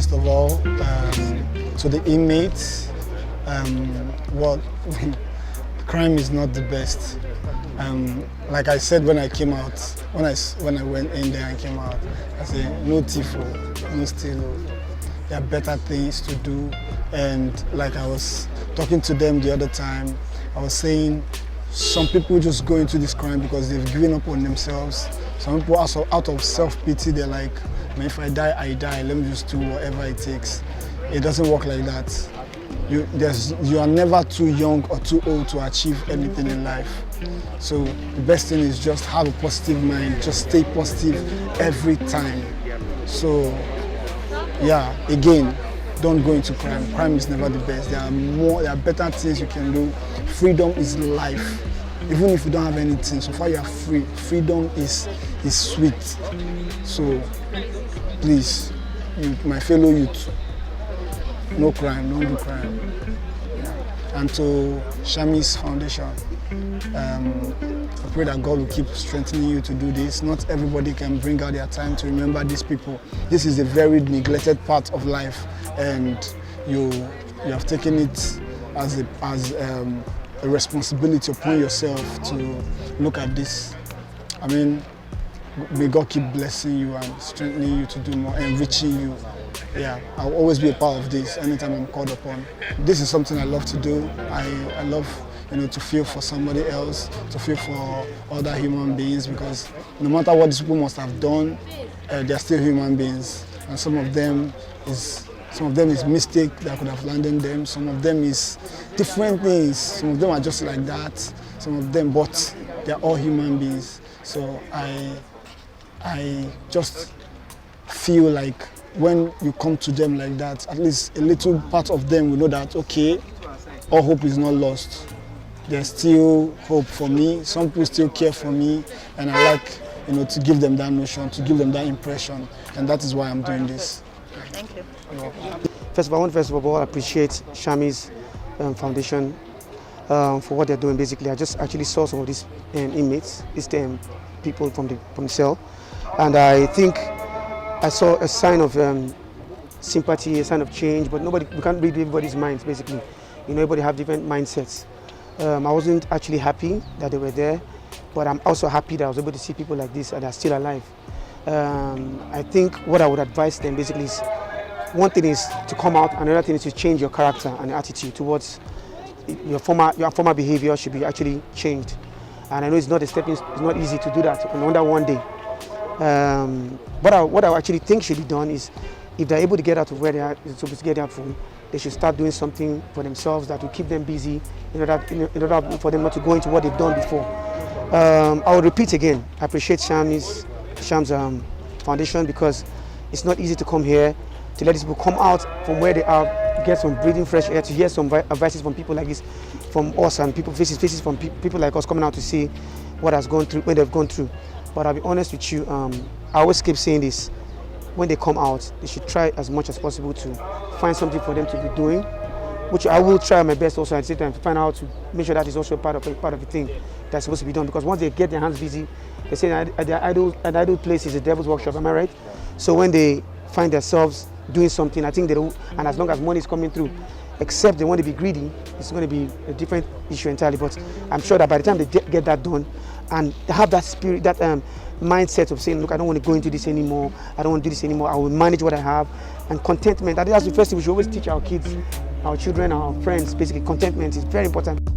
first of all, to the inmates, what crime is not the best. Like I said when I came out, when I went in there and came out, I said no thief, no steal. There are better things to do. And like I was talking to them the other time, I was saying some people just go into this crime because they've given up on themselves. Some people also out of self-pity, they're like, man, if I die, I die. Let me just do whatever it takes. It doesn't work like that. You are never too young or too old to achieve anything in life. So the best thing is just have a positive mind, just stay positive every time. So yeah, again, don't go into crime. Crime is never the best. There are better things you can do. Freedom is life. Even if you don't have anything, so far you are free. Freedom is sweet. So please, my fellow youth, no crime, don't do crime. And to Shami's Foundation, I pray that God will keep strengthening you to do this. Not everybody can bring out their time to remember these people. This is a very neglected part of life, and you have taken it as a responsibility upon yourself to look at this. I mean, may God keep blessing you and strengthening you to do more, enriching you. Yeah, I'll always be a part of this anytime I'm called upon. This is something I love to do. I love, to feel for somebody else, to feel for other human beings, because no matter what these people must have done, they're still human beings, and some of them is mistake that could have landed them. Some of them is different things. Some of them are just like that. Some of them, but they're all human beings. So I just feel like when you come to them like that, at least a little part of them will know that, okay, all hope is not lost. There's still hope for me. Some people still care for me, and I like, to give them that notion, to give them that impression, and that is why I'm doing this. Thank you. First of all, I want to appreciate Shami's Foundation for what they're doing. Basically, I just actually saw some of these inmates, these people from the cell, and I think I saw a sign of sympathy, a sign of change, but we can't read everybody's minds, basically. Everybody have different mindsets. I wasn't actually happy that they were there, but I'm also happy that I was able to see people like this and are still alive. I think what I would advise them basically is, one thing is to come out, another thing is to change your character and attitude towards your former behavior should be actually changed. And I know it's not easy to do that under one day. What I actually think should be done is, if they're able to get out of where they are supposed to get out from, they should start doing something for themselves that will keep them busy in order for them not to go into what they've done before. I will repeat again, I appreciate Sham's Foundation, because it's not easy to come here, to let these people come out from where they are, get some breathing fresh air, to hear some advices from people like this, from us, and faces from people like us coming out to see what they've gone through. But I'll be honest with you, I always keep saying this: when they come out, they should try as much as possible to find something for them to be doing, which I will try my best also at the same time to find out, to make sure that is also part of the thing that's supposed to be done. Because once they get their hands busy, they say an idle place is a devil's workshop. Am I right? So when they find themselves doing something, I think they don't, and as long as money is coming through, except they want to be greedy, it's going to be a different issue entirely. But I'm sure that by the time they get that done, and have that spirit, that mindset of saying, look, I don't want to go into this anymore, I don't want to do this anymore, I will manage what I have, and contentment. I think that's the first thing we should always teach our kids, our children, our friends. Basically, contentment is very important.